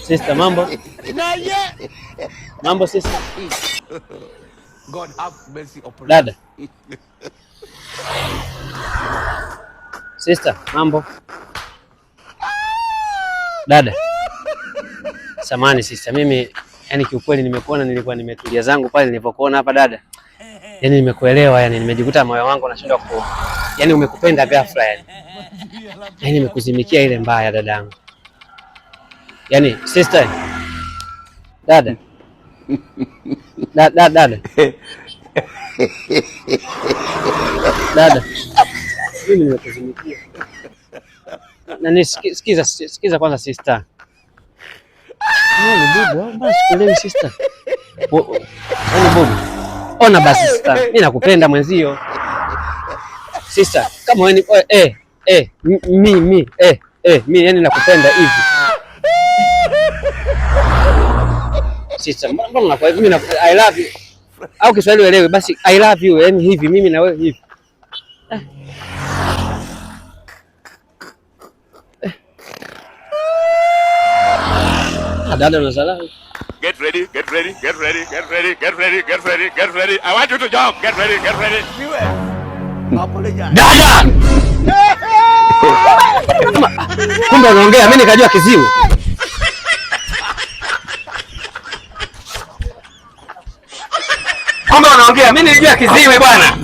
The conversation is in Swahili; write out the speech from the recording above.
Sister, mambo? Mambo sister? God have mercy upon dada. Sister, mambo? Dada. Samani sister, mimi yani kiukweli nimekuona, nilikuwa nimetulia zangu pale nilipokuona hapa dada. Yani nimekuelewa, yani nimejikuta moyo wangu unashindwa yani umekupenda ghafla yani. Yani nimekuzimikia ile mbaya dadangu. Yani sister. Dada. Dada. Dada. Mimi nimekuzimikia. Na sikiza kwanza sister. Basi sikuelewi sister. Yaani Bobi. Ona basi sister. Mimi nakupenda mwenzio. Sister, kama wewe mimi yani nakupenda hivi. Sister, mbona unakuwa hivi? Mimi I love you. Au Kiswahili uelewe basi I love you yani hivi mimi na wewe hivi. Dada unazala. Get ready. I want you to jump. Get ready. Dada! Kumbe unaongea, mimi nikajua kiziwi. Kumbe unaongea, mimi nilijua kiziwi bwana.